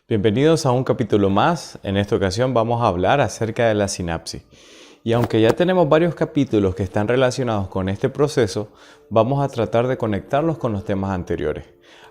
Bienvenidos a un capítulo más. En esta ocasión vamos a hablar acerca de la sinapsis. Y aunque ya tenemos varios capítulos que están relacionados con este proceso, vamos a tratar de conectarlos con los temas anteriores,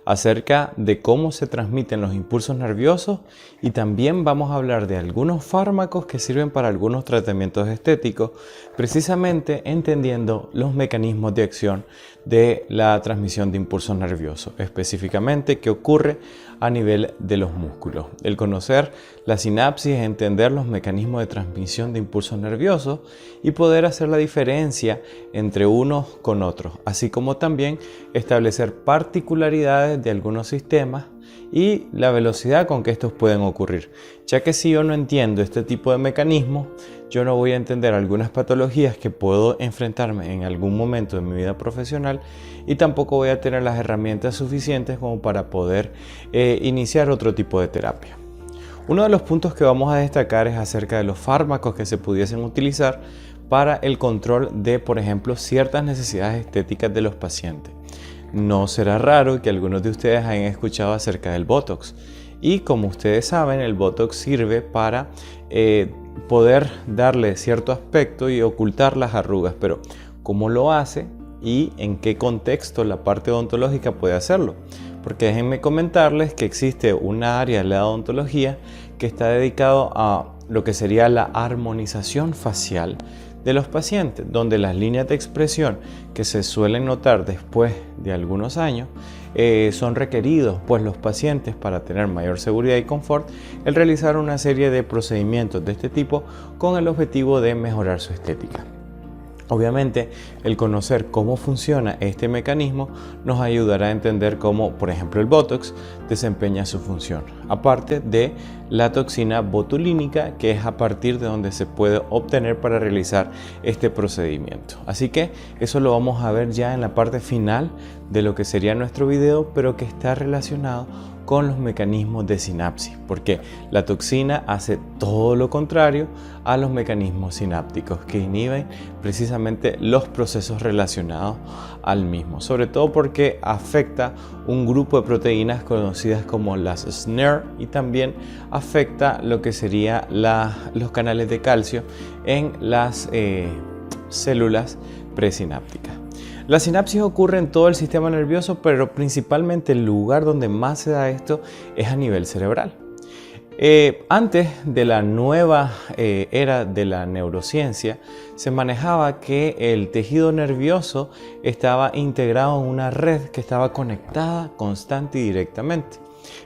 acerca de cómo se transmiten los impulsos nerviosos, y también vamos a hablar de algunos fármacos que sirven para algunos tratamientos estéticos, precisamente entendiendo los mecanismos de acción de la transmisión de impulsos nerviosos, específicamente qué ocurre a nivel de los músculos. El conocer la sinapsis es entender los mecanismos de transmisión de impulsos nerviosos y poder hacer la diferencia entre unos con otros, así como también establecer particularidades de algunos sistemas y la velocidad con que estos pueden ocurrir, ya que si yo no entiendo este tipo de mecanismos, yo no voy a entender algunas patologías que puedo enfrentarme en algún momento de mi vida profesional, y tampoco voy a tener las herramientas suficientes como para poder iniciar otro tipo de terapia. Uno de los puntos que vamos a destacar es acerca de los fármacos que se pudiesen utilizar para el control de, por ejemplo, ciertas necesidades estéticas de los pacientes. No será raro que algunos de ustedes hayan escuchado acerca del Botox. Y como ustedes saben, el Botox sirve para poder darle cierto aspecto y ocultar las arrugas. Pero ¿cómo lo hace y en qué contexto la parte odontológica puede hacerlo? Porque déjenme comentarles que existe una área de la odontología que está dedicado a lo que sería la armonización facial de los pacientes, donde las líneas de expresión que se suelen notar después de algunos años son requeridos pues los pacientes, para tener mayor seguridad y confort, el realizar una serie de procedimientos de este tipo con el objetivo de mejorar su estética. Obviamente, el conocer cómo funciona este mecanismo nos ayudará a entender cómo, por ejemplo, el Botox desempeña su función, aparte de la toxina botulínica, que es a partir de donde se puede obtener para realizar este procedimiento. Así que eso lo vamos a ver ya en la parte final de lo que sería nuestro video, pero que está relacionado con los mecanismos de sinapsis, porque la toxina hace todo lo contrario a los mecanismos sinápticos, que inhiben precisamente los procesos relacionados al mismo, sobre todo porque afecta un grupo de proteínas conocidas como las SNARE, y también afecta lo que sería los canales de calcio en las células presinápticas. La sinapsis ocurre en todo el sistema nervioso, pero principalmente el lugar donde más se da esto es a nivel cerebral. Antes de la nueva era de la neurociencia, se manejaba que el tejido nervioso estaba integrado en una red que estaba conectada constante y directamente.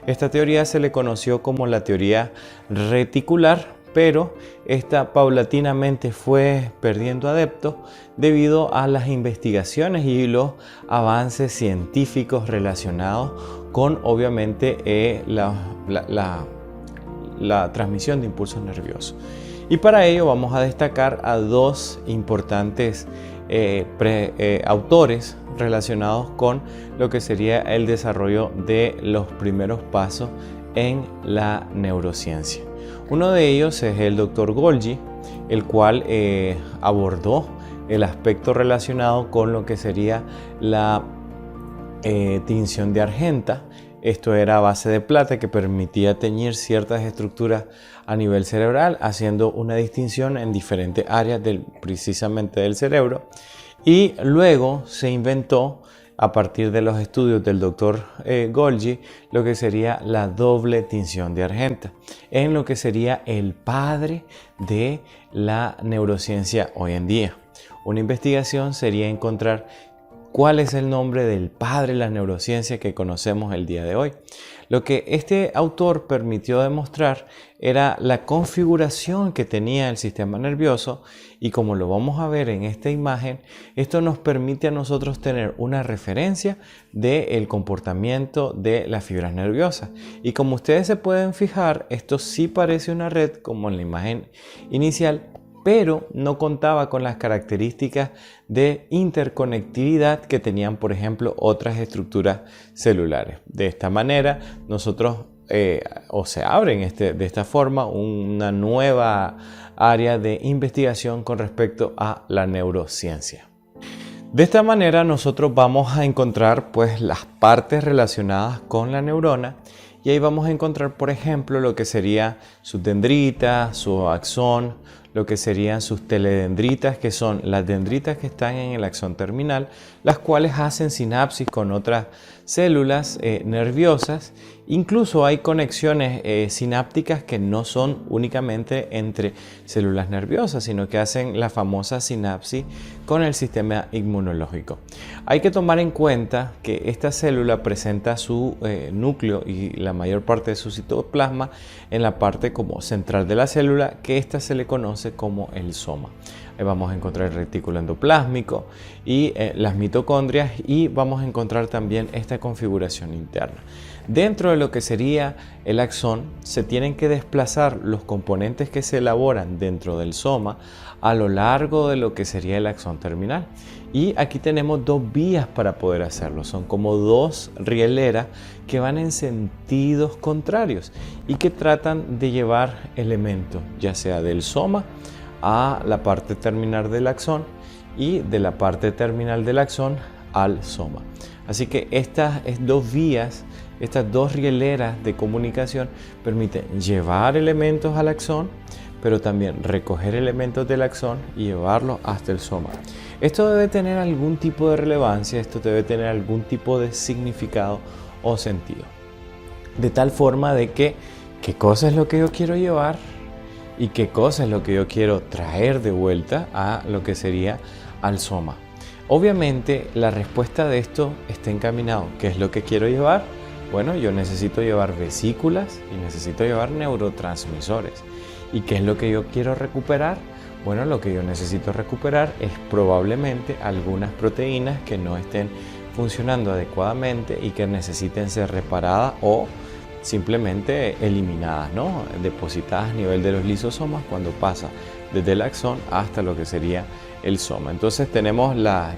Esta teoría se le conoció como la teoría reticular, pero esta paulatinamente fue perdiendo adeptos debido a las investigaciones y los avances científicos relacionados con, obviamente, la transmisión de impulsos nerviosos. Y para ello vamos a destacar a dos importantes autores relacionados con lo que sería el desarrollo de los primeros pasos en la neurociencia. Uno de ellos es el Dr. Golgi, el cual abordó el aspecto relacionado con lo que sería la tinción de argenta. Esto era a base de plata, que permitía teñir ciertas estructuras a nivel cerebral, haciendo una distinción en diferentes áreas precisamente del cerebro. Y luego se inventó, a partir de los estudios del Dr. Golgi, lo que sería la doble tinción de argenta, en lo que sería el padre de la neurociencia hoy en día. Una investigación sería encontrar cuál es el nombre del padre de la neurociencia que conocemos el día de hoy. Lo que este autor permitió demostrar era la configuración que tenía el sistema nervioso, y como lo vamos a ver en esta imagen, esto nos permite a nosotros tener una referencia del comportamiento de las fibras nerviosas. Y como ustedes se pueden fijar, esto sí parece una red como en la imagen inicial, pero no contaba con las características de interconectividad que tenían, por ejemplo, otras estructuras celulares. De esta manera, nosotros se abren de esta forma una nueva área de investigación con respecto a la neurociencia. De esta manera nosotros vamos a encontrar pues las partes relacionadas con la neurona, y ahí vamos a encontrar, por ejemplo, lo que sería sus dendritas, su axón, lo que serían sus teledendritas, que son las dendritas que están en el axón terminal, las cuales hacen sinapsis con otras células nerviosas. Incluso hay conexiones sinápticas que no son únicamente entre células nerviosas, sino que hacen la famosa sinapsis con el sistema inmunológico. Hay que tomar en cuenta que esta célula presenta su núcleo y la mayor parte de su citoplasma en la parte como central de la célula, que esta se le conoce como el soma. Ahí vamos a encontrar el retículo endoplásmico y las mitocondrias, y vamos a encontrar también esta configuración interna. Dentro de lo que sería el axón se tienen que desplazar los componentes que se elaboran dentro del soma a lo largo de lo que sería el axón terminal. Y aquí tenemos dos vías para poder hacerlo. Son como dos rieleras que van en sentidos contrarios y que tratan de llevar elementos, ya sea del soma a la parte terminal del axón y de la parte terminal del axón al soma. Así que estas dos vías, estas dos rieleras de comunicación permiten llevar elementos al axón, pero también recoger elementos del axón y llevarlos hasta el soma. Esto debe tener algún tipo de relevancia, esto debe tener algún tipo de significado o sentido. De tal forma de que qué cosa es lo que yo quiero llevar y qué cosa es lo que yo quiero traer de vuelta a lo que sería al soma. Obviamente la respuesta de esto está encaminado. ¿Qué es lo que quiero llevar? Bueno, yo necesito llevar vesículas y necesito llevar neurotransmisores. ¿Y qué es lo que yo quiero recuperar? Bueno, lo que yo necesito recuperar es probablemente algunas proteínas que no estén funcionando adecuadamente y que necesiten ser reparadas o simplemente eliminadas, ¿no? Depositadas a nivel de los lisosomas cuando pasa desde el axón hasta lo que sería el soma. Entonces tenemos la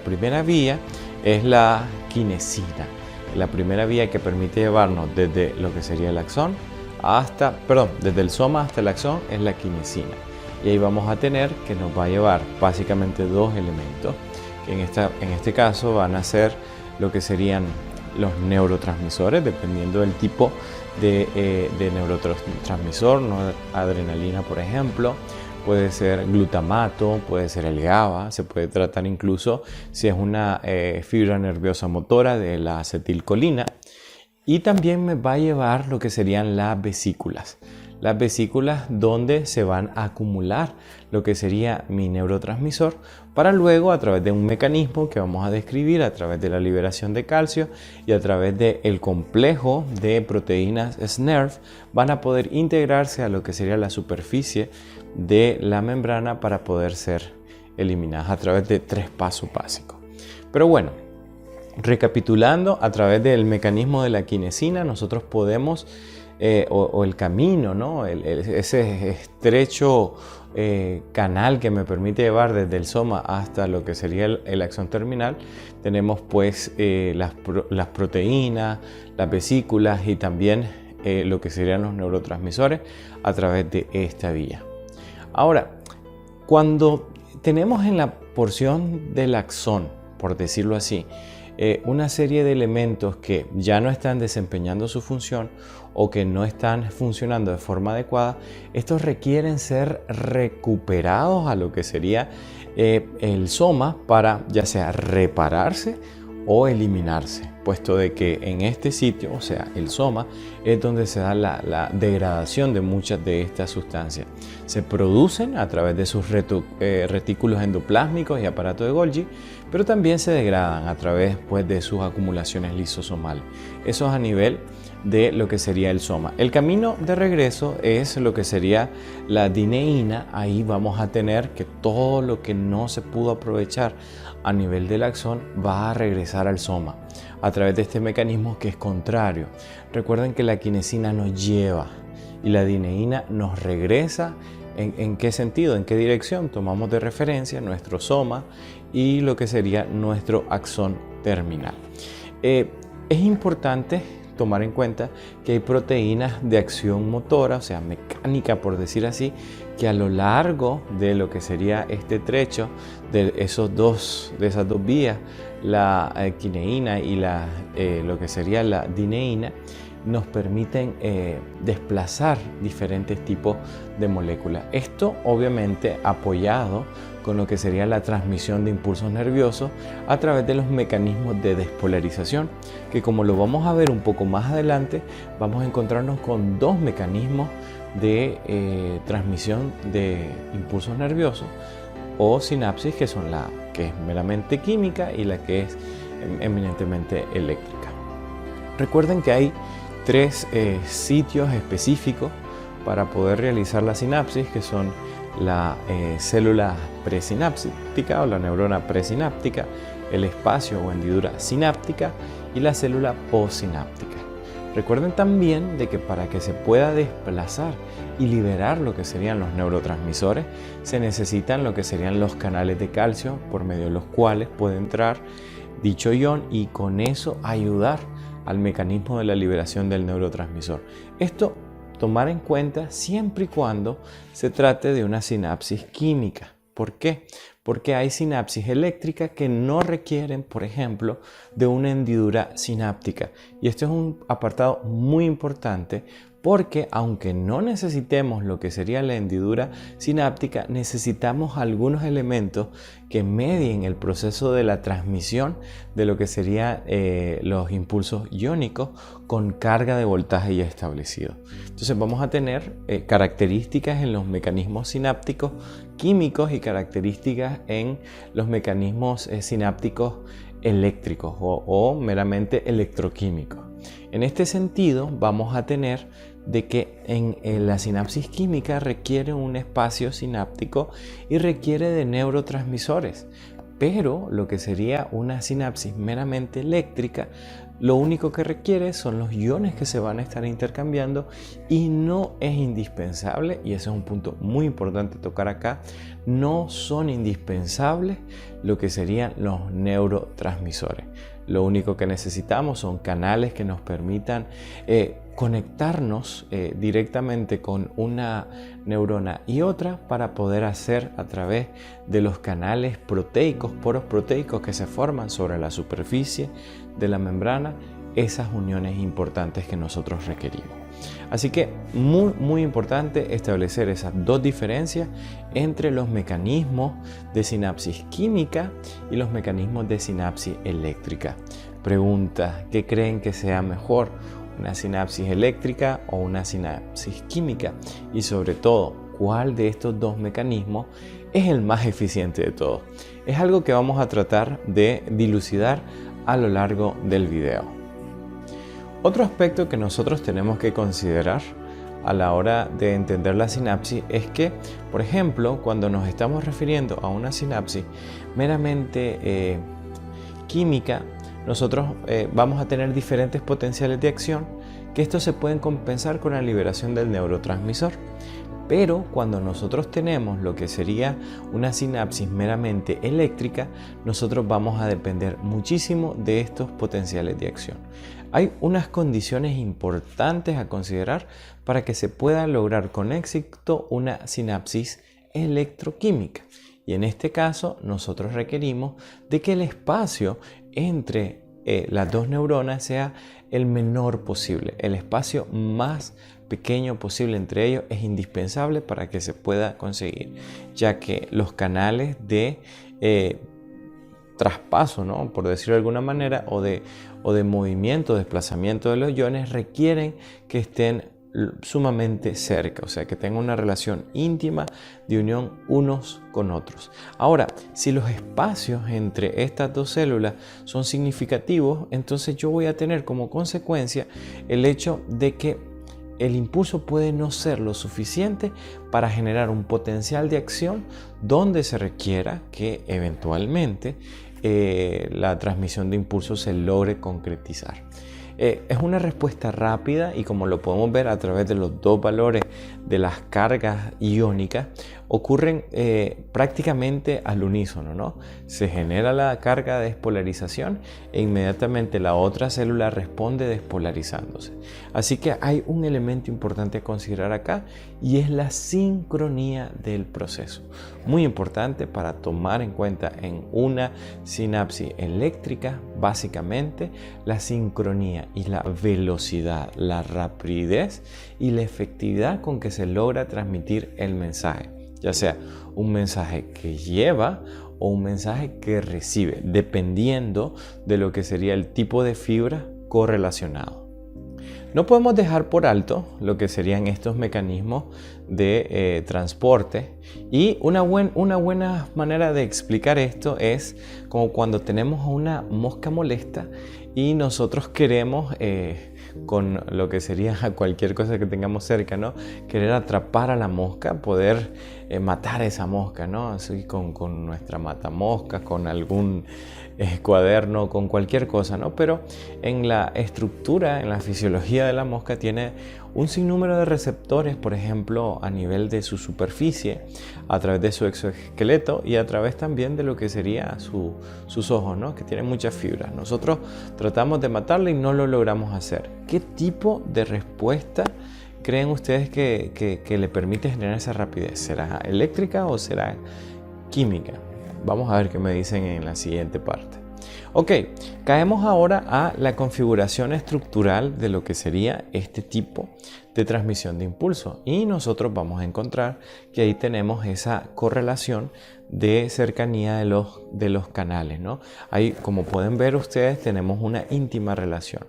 primera vía es la kinesina. La primera vía que permite llevarnos desde lo que sería el axón desde el soma hasta el axón es la kinesina. Y ahí vamos a tener que nos va a llevar básicamente dos elementos, que en este caso van a ser lo que serían los neurotransmisores, dependiendo del tipo de neurotransmisor, ¿no? Adrenalina, por ejemplo, puede ser glutamato, puede ser el GABA, se puede tratar incluso si es una fibra nerviosa motora de la acetilcolina. Y también me va a llevar lo que serían las vesículas donde se van a acumular lo que sería mi neurotransmisor para luego, a través de un mecanismo que vamos a describir, a través de la liberación de calcio y a través del complejo de proteínas SNRF, van a poder integrarse a lo que sería la superficie de la membrana para poder ser eliminadas a través de 3 pasos básicos. Pero bueno, recapitulando, a través del mecanismo de la kinesina nosotros podemos o el camino, ¿no? Ese estrecho canal que me permite llevar desde el soma hasta lo que sería el axón terminal, tenemos pues las proteínas, las vesículas y también lo que serían los neurotransmisores a través de esta vía. Ahora, cuando tenemos en la porción del axón, por decirlo así, una serie de elementos que ya no están desempeñando su función o que no están funcionando de forma adecuada, estos requieren ser recuperados a lo que sería el soma para ya sea repararse o eliminarse, puesto de que en este sitio, o sea, el soma, es donde se da la degradación de muchas de estas sustancias. Se producen a través de sus retículos endoplásmicos y aparato de Golgi, pero también se degradan a través pues, de sus acumulaciones lisosomales. Eso es a nivel de lo que sería el soma. El camino de regreso es lo que sería la dineína. Ahí vamos a tener que todo lo que no se pudo aprovechar a nivel del axón va a regresar al soma a través de este mecanismo que es contrario. Recuerden que la kinesina nos lleva y la dineína nos regresa. ¿En qué sentido? ¿En qué dirección? Tomamos de referencia nuestro soma y lo que sería nuestro axón terminal. Es importante tomar en cuenta que hay proteínas de acción motora, o sea, mecánica por decir así, que a lo largo de lo que sería este trecho de esas dos vías, la quineína y lo que sería la dineína, nos permiten desplazar diferentes tipos de moléculas. Esto obviamente apoyado con lo que sería la transmisión de impulsos nerviosos a través de los mecanismos de despolarización, que como lo vamos a ver un poco más adelante, vamos a encontrarnos con dos mecanismos de transmisión de impulsos nerviosos o sinapsis, que son la que es meramente química y la que es eminentemente eléctrica. Recuerden que hay tres sitios específicos para poder realizar la sinapsis, que son la célula presináptica o la neurona presináptica, el espacio o hendidura sináptica y la célula postsináptica. Recuerden también de que para que se pueda desplazar y liberar lo que serían los neurotransmisores, se necesitan lo que serían los canales de calcio por medio de los cuales puede entrar dicho ion y con eso ayudar al mecanismo de la liberación del neurotransmisor. Esto tomar en cuenta siempre y cuando se trate de una sinapsis química. ¿Por qué? Porque hay sinapsis eléctricas que no requieren, por ejemplo, de una hendidura sináptica. Y esto es un apartado muy importante porque aunque no necesitemos lo que sería la hendidura sináptica, necesitamos algunos elementos que medien el proceso de la transmisión de lo que serían los impulsos iónicos con carga de voltaje ya establecido. Entonces vamos a tener características en los mecanismos sinápticos químicos y características en los mecanismos sinápticos eléctricos o meramente electroquímicos. En este sentido vamos a tener de que en la sinapsis química requiere un espacio sináptico y requiere de neurotransmisores, pero lo que sería una sinapsis meramente eléctrica, lo único que requiere son los iones que se van a estar intercambiando y no es indispensable, y ese es un punto muy importante tocar acá, no son indispensables lo que serían los neurotransmisores. Lo único que necesitamos son canales que nos permitan conectarnos directamente con una neurona y otra para poder hacer a través de los canales proteicos, poros proteicos que se forman sobre la superficie de la membrana, esas uniones importantes que nosotros requerimos. Así que muy importante establecer esas dos diferencias entre los mecanismos de sinapsis química y los mecanismos de sinapsis eléctrica. Pregunta, ¿qué creen que sea mejor? ¿Una sinapsis eléctrica o una sinapsis química? Y sobre todo, ¿cuál de estos dos mecanismos es el más eficiente de todos? Es algo que vamos a tratar de dilucidar a lo largo del video. Otro aspecto que nosotros tenemos que considerar a la hora de entender la sinapsis es que, por ejemplo, cuando nos estamos refiriendo a una sinapsis meramente química, nosotros vamos a tener diferentes potenciales de acción que estos se pueden compensar con la liberación del neurotransmisor. Pero cuando nosotros tenemos lo que sería una sinapsis meramente eléctrica, nosotros vamos a depender muchísimo de estos potenciales de acción. Hay unas condiciones importantes a considerar para que se pueda lograr con éxito una sinapsis electroquímica. Y en este caso nosotros requerimos de que el espacio entre las dos neuronas sea el menor posible. El espacio más pequeño posible entre ellos es indispensable para que se pueda conseguir, ya que los canales de traspaso, ¿no?, por decirlo de alguna manera, o de movimiento, desplazamiento de los iones requieren que estén sumamente cerca, o sea, que tengan una relación íntima de unión unos con otros. Ahora, si los espacios entre estas dos células son significativos, entonces yo voy a tener como consecuencia el hecho de que el impulso puede no ser lo suficiente para generar un potencial de acción donde se requiera que eventualmente la transmisión de impulso se logre concretizar. Es una respuesta rápida y como lo podemos ver a través de los dos valores de las cargas iónicas ocurren prácticamente al unísono, ¿no? Se genera la carga de despolarización e inmediatamente la otra célula responde despolarizándose. Así que hay un elemento importante a considerar acá y es la sincronía del proceso. Muy importante para tomar en cuenta en una sinapsis eléctrica, básicamente la sincronía y la velocidad, la rapidez y la efectividad con que se logra transmitir el mensaje, ya sea un mensaje que lleva o un mensaje que recibe, dependiendo de lo que sería el tipo de fibra correlacionado. No podemos dejar por alto lo que serían estos mecanismos de transporte, y una buena manera de explicar esto es como cuando tenemos una mosca molesta y nosotros queremos con lo que sería cualquier cosa que tengamos cerca, ¿no? Querer atrapar a la mosca, poder matar a esa mosca, ¿no? Así con nuestra matamoscas, con algún cuaderno, con cualquier cosa, ¿no? Pero en la estructura, en la fisiología de la mosca tiene un sinnúmero de receptores, por ejemplo, a nivel de su superficie, a través de su exoesqueleto y a través también de lo que sería sus ojos, ¿no? Que tienen muchas fibras. Nosotros tratamos de matarla y no lo logramos hacer. ¿Qué tipo de respuesta creen ustedes que le permite generar esa rapidez? ¿Será eléctrica o será química? Vamos a ver qué me dicen en la siguiente parte. Ok, caemos ahora a la configuración estructural de lo que sería este tipo de transmisión de impulso, y nosotros vamos a encontrar que ahí tenemos esa correlación de cercanía de los canales, ¿no? Ahí, como pueden ver ustedes, tenemos una íntima relación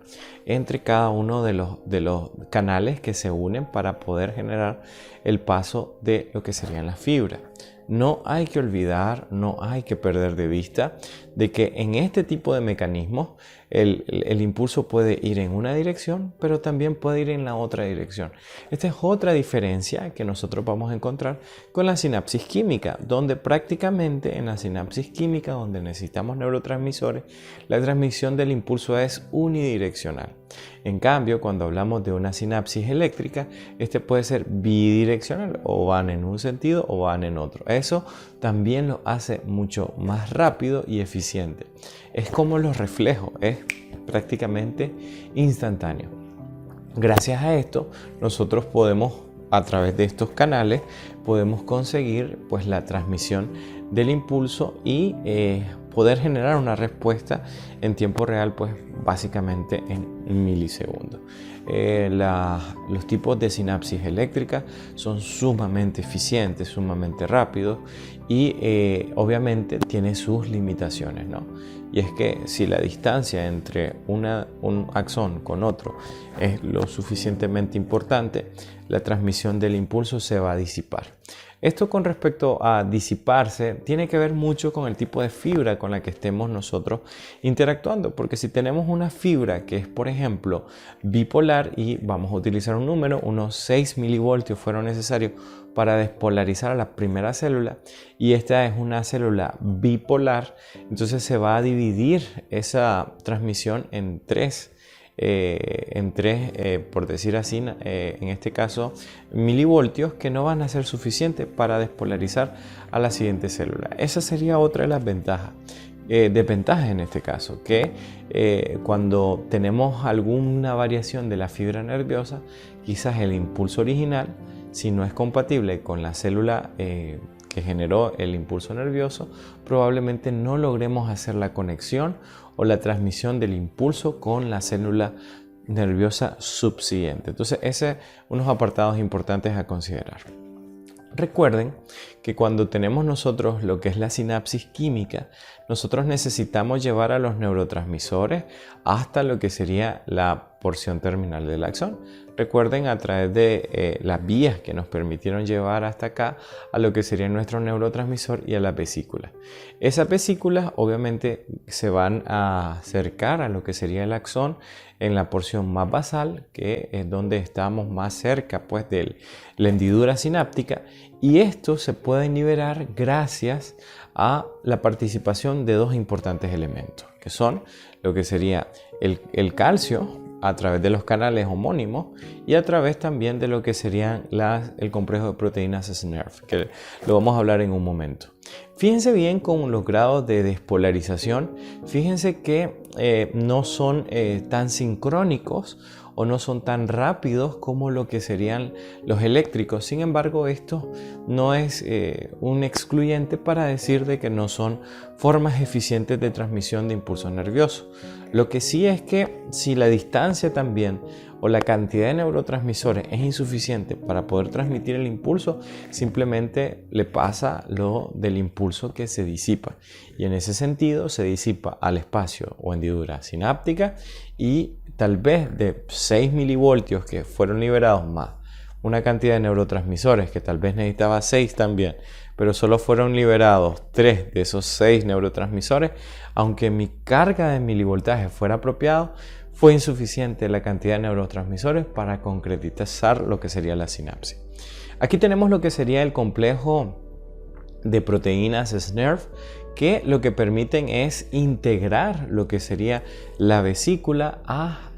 entre cada uno de los canales que se unen para poder generar el paso de lo que serían las fibras. No hay que olvidar, no hay que perder de vista de que en este tipo de mecanismos el impulso puede ir en una dirección, pero también puede ir en la otra dirección. Esta es otra diferencia que nosotros vamos a encontrar con la sinapsis química, donde prácticamente en la sinapsis química, donde necesitamos neurotransmisores, la transmisión del impulso es unidireccional. En cambio, cuando hablamos de una sinapsis eléctrica, este puede ser bidireccional, o van en un sentido o van en otro. Eso también lo hace mucho más rápido y eficiente. Es como los reflejos, es prácticamente instantáneo. Gracias a esto, nosotros podemos, a través de estos canales, podemos conseguir pues la transmisión del impulso y poder generar una respuesta en tiempo real, pues básicamente en milisegundos. Los tipos de sinapsis eléctrica son sumamente eficientes, sumamente rápidos, y obviamente tiene sus limitaciones, ¿no? Y es que si la distancia entre un axón con otro es lo suficientemente importante, la transmisión del impulso se va a disipar. Esto, con respecto a disiparse, tiene que ver mucho con el tipo de fibra con la que estemos nosotros interactuando, porque si tenemos una fibra que es, por ejemplo, bipolar, y vamos a utilizar un número, unos 6 milivoltios fueron necesarios para despolarizar a la primera célula, y esta es una célula bipolar, entonces se va a dividir esa transmisión en tres, por decir así, en este caso milivoltios, que no van a ser suficientes para despolarizar a la siguiente célula. Esa sería otra de las ventajas. Desventajas en este caso, que cuando tenemos alguna variación de la fibra nerviosa, quizás el impulso original, si no es compatible con la célula que generó el impulso nervioso, probablemente no logremos hacer la conexión o la transmisión del impulso con la célula nerviosa subsiguiente. Entonces, ese unos apartados importantes a considerar. Recuerden que cuando tenemos nosotros lo que es la sinapsis química, nosotros necesitamos llevar a los neurotransmisores hasta lo que sería la porción terminal del axón. Recuerden, a través de las vías que nos permitieron llevar hasta acá a lo que sería nuestro neurotransmisor y a la vesícula. Esas vesículas obviamente se van a acercar a lo que sería el axón en la porción más basal, que es donde estamos más cerca pues de la hendidura sináptica, y esto se puede liberar gracias a la participación de dos importantes elementos, que son lo que sería el calcio a través de los canales homónimos y a través también de lo que serían el complejo de proteínas SNRF, que lo vamos a hablar en un momento. Fíjense bien con los grados de despolarización, fíjense que no son tan sincrónicos o no son tan rápidos como lo que serían los eléctricos. Sin embargo, esto no es un excluyente para decir de que no son formas eficientes de transmisión de impulso nervioso. Lo que sí es que si la distancia también o la cantidad de neurotransmisores es insuficiente para poder transmitir el impulso, simplemente le pasa lo del impulso que se disipa. Y en ese sentido se disipa al espacio o hendidura sináptica y tal vez de 6 milivoltios que fueron liberados más una cantidad de neurotransmisores que tal vez necesitaba 6 también, pero solo fueron liberados 3 de esos 6 neurotransmisores, aunque mi carga de milivoltaje fuera apropiado, fue insuficiente la cantidad de neurotransmisores para concretizar lo que sería la sinapsis. Aquí tenemos lo que sería el complejo de proteínas SNRF, que lo que permiten es integrar lo que sería la vesícula a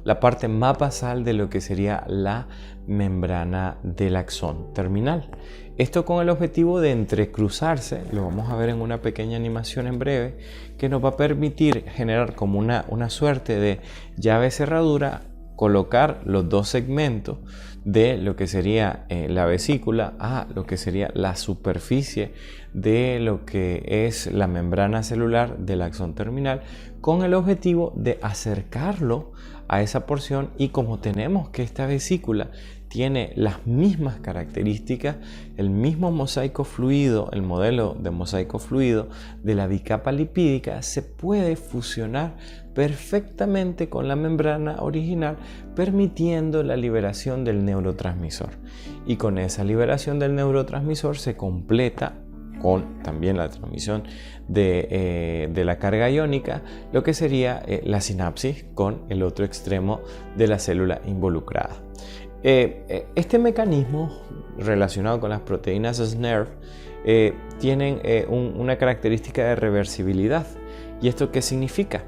la parte más basal de lo que sería la membrana del axón terminal. Esto con el objetivo de entrecruzarse, lo vamos a ver en una pequeña animación en breve, que nos va a permitir generar como una suerte de llave cerradura, colocar los dos segmentos de lo que sería la vesícula a lo que sería la superficie de lo que es la membrana celular del axón terminal, con el objetivo de acercarlo a esa porción. Y como tenemos que esta vesícula tiene las mismas características, el mismo mosaico fluido, el modelo de mosaico fluido de la bicapa lipídica se puede fusionar perfectamente con la membrana original, permitiendo la liberación del neurotransmisor. Y con esa liberación del neurotransmisor se completa con también la transmisión de la carga iónica, lo que sería la sinapsis con el otro extremo de la célula involucrada. Este mecanismo relacionado con las proteínas SNRF tienen una característica de reversibilidad. ¿Y esto qué significa?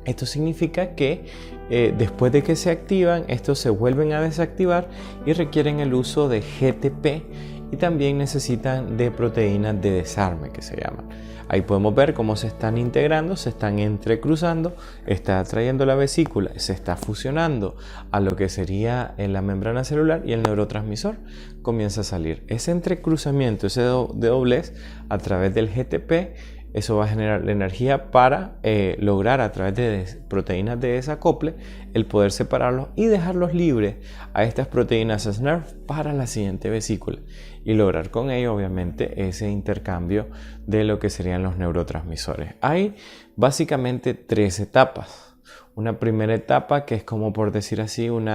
Esto significa que después de que se activan, estos se vuelven a desactivar y requieren el uso de GTP, y también necesitan de proteínas de desarme, que se llaman. Ahí podemos ver cómo se están integrando, se están entrecruzando, está atrayendo la vesícula, se está fusionando a lo que sería en la membrana celular y el neurotransmisor comienza a salir. Ese entrecruzamiento, ese doblez a través del GTP, eso va a generar la energía para lograr a través de proteínas de desacople el poder separarlos y dejarlos libres a estas proteínas SNRF para la siguiente vesícula y lograr con ello obviamente ese intercambio de lo que serían los neurotransmisores. Hay básicamente 3 etapas. Una primera etapa que es como por decir así un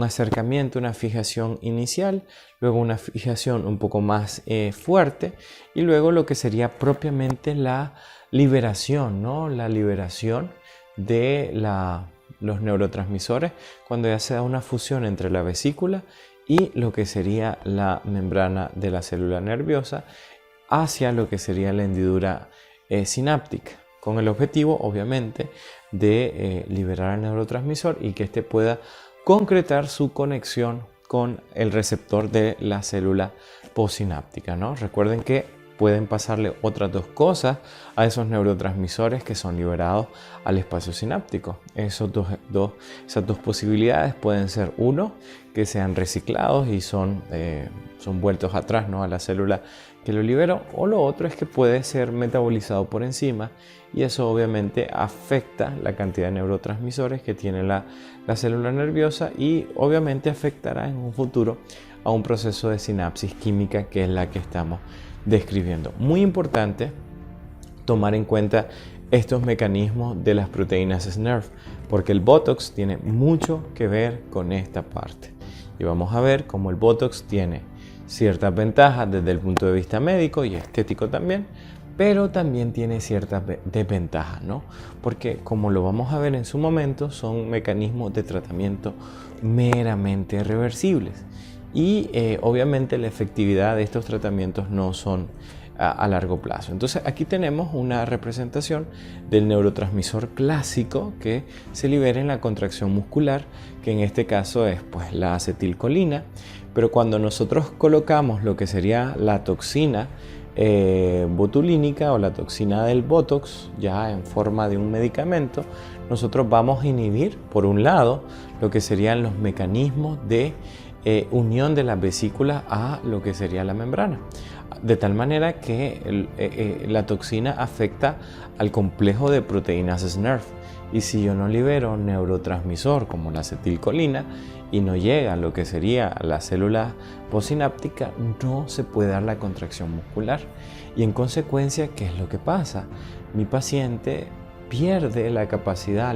acercamiento, una fijación inicial, luego una fijación un poco más fuerte y luego lo que sería propiamente la liberación, ¿no? La liberación de los neurotransmisores cuando ya se da una fusión entre la vesícula y lo que sería la membrana de la célula nerviosa hacia lo que sería la hendidura sináptica, con el objetivo obviamente de liberar el neurotransmisor y que éste pueda concretar su conexión con el receptor de la célula postsináptica, ¿no? Recuerden que pueden pasarle otras 2 cosas a esos neurotransmisores que son liberados al espacio sináptico. Esas dos posibilidades pueden ser, uno, que sean reciclados y son vueltos atrás, ¿no?, a la célula que lo liberó, o lo otro es que puede ser metabolizado por enzima y eso obviamente afecta la cantidad de neurotransmisores que tiene la célula nerviosa y obviamente afectará en un futuro a un proceso de sinapsis química que es la que estamos describiendo. Muy importante tomar en cuenta estos mecanismos de las proteínas SNRF porque el Botox tiene mucho que ver con esta parte y vamos a ver cómo el Botox tiene ciertas ventajas desde el punto de vista médico y estético también, pero también tiene ciertas desventajas, ¿no? Porque como lo vamos a ver en su momento, son mecanismos de tratamiento meramente reversibles y obviamente la efectividad de estos tratamientos no son a largo plazo. Entonces aquí tenemos una representación del neurotransmisor clásico que se libera en la contracción muscular, que en este caso es pues la acetilcolina, pero cuando nosotros colocamos lo que sería la toxina botulínica o la toxina del Botox ya en forma de un medicamento, nosotros vamos a inhibir por un lado lo que serían los mecanismos de unión de las vesículas a lo que sería la membrana, de tal manera que la toxina afecta al complejo de proteínas SNRF, y si yo no libero un neurotransmisor como la acetilcolina y no llega a lo que sería la célula postsináptica, no se puede dar la contracción muscular, y en consecuencia, ¿qué es lo que pasa? Mi paciente pierde la capacidad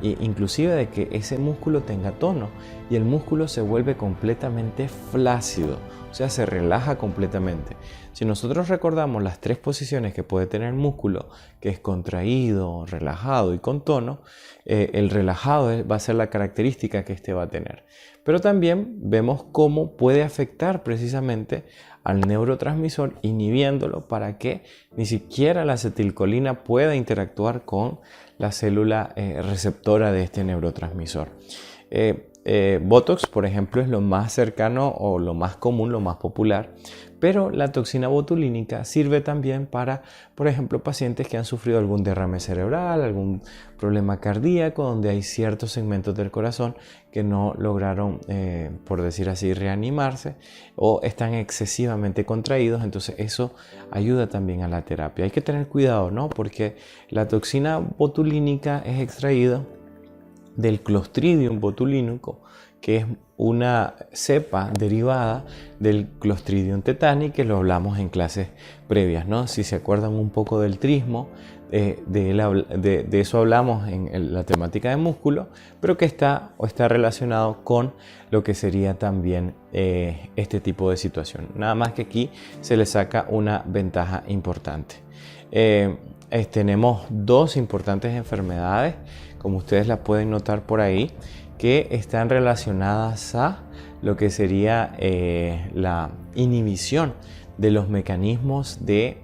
inclusive de que ese músculo tenga tono, y el músculo se vuelve completamente flácido, o sea, se relaja completamente. Si nosotros recordamos las 3 posiciones que puede tener el músculo, que es contraído, relajado y con tono, el relajado va a ser la característica que este va a tener. Pero también vemos cómo puede afectar precisamente al neurotransmisor, inhibiéndolo para que ni siquiera la acetilcolina pueda interactuar con la célula receptora de este neurotransmisor. Botox, por ejemplo, es lo más cercano o lo más común, lo más popular, pero la toxina botulínica sirve también para, por ejemplo, pacientes que han sufrido algún derrame cerebral, algún problema cardíaco, donde hay ciertos segmentos del corazón que no lograron, por decir así, reanimarse o están excesivamente contraídos. Entonces eso ayuda también a la terapia. Hay que tener cuidado, ¿no? Porque la toxina botulínica es extraída del Clostridium botulínico, que es una cepa derivada del Clostridium tetani, que lo hablamos en clases previas, ¿no? Si se acuerdan un poco del trismo, de eso hablamos en la temática de músculo, pero que está relacionado con lo que sería también este tipo de situación. Nada más que aquí se le saca una ventaja importante. Tenemos 2 importantes enfermedades, como ustedes las pueden notar por ahí, que están relacionadas a lo que sería la inhibición de los mecanismos de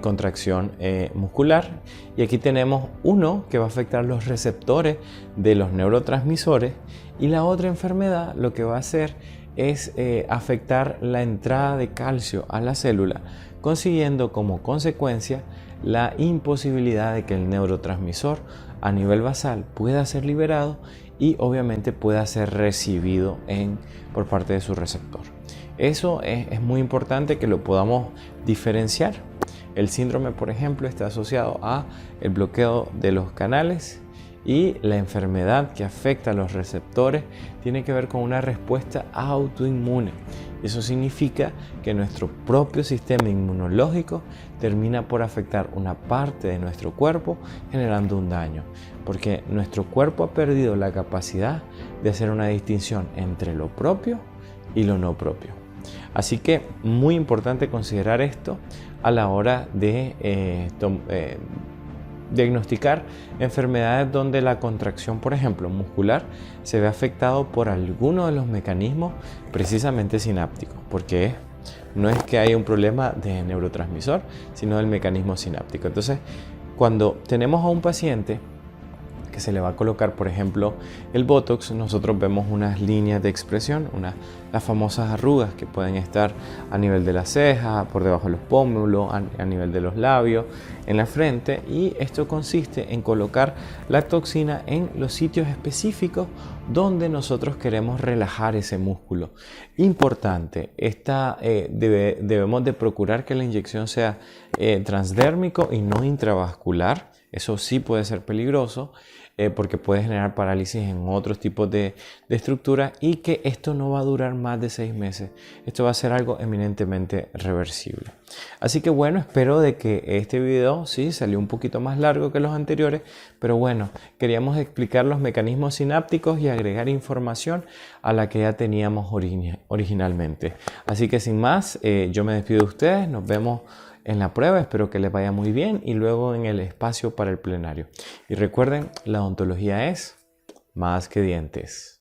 contracción muscular. Y aquí tenemos uno que va a afectar los receptores de los neurotransmisores, y la otra enfermedad lo que va a hacer es afectar la entrada de calcio a la célula, consiguiendo como consecuencia la imposibilidad de que el neurotransmisor a nivel basal pueda ser liberado y obviamente pueda ser recibido por parte de su receptor. Eso es muy importante que lo podamos diferenciar. El síndrome, por ejemplo, está asociado a el bloqueo de los canales, y la enfermedad que afecta a los receptores tiene que ver con una respuesta autoinmune. Eso significa que nuestro propio sistema inmunológico termina por afectar una parte de nuestro cuerpo, generando un daño, porque nuestro cuerpo ha perdido la capacidad de hacer una distinción entre lo propio y lo no propio. Así que muy importante considerar esto a la hora de diagnosticar enfermedades donde la contracción, por ejemplo, muscular, se ve afectado por alguno de los mecanismos precisamente sinápticos, porque no es que haya un problema de neurotransmisor, sino del mecanismo sináptico. Entonces, cuando tenemos a un paciente que se le va a colocar, por ejemplo, el Botox, nosotros vemos unas líneas de expresión, las famosas arrugas que pueden estar a nivel de la ceja, por debajo de los pómulos, a nivel de los labios, en la frente, y esto consiste en colocar la toxina en los sitios específicos donde nosotros queremos relajar ese músculo. Importante, debemos de procurar que la inyección sea transdérmico y no intravascular. Eso sí puede ser peligroso porque puede generar parálisis en otros tipos de estructuras, y que esto no va a durar más de 6 meses. Esto va a ser algo eminentemente reversible. Así que bueno, espero de que este video sí salió un poquito más largo que los anteriores, pero bueno, queríamos explicar los mecanismos sinápticos y agregar información a la que ya teníamos originalmente. Así que sin más, yo me despido de ustedes, nos vemos en la prueba, espero que les vaya muy bien, y luego en el espacio para el plenario. Y recuerden, la odontología es más que dientes.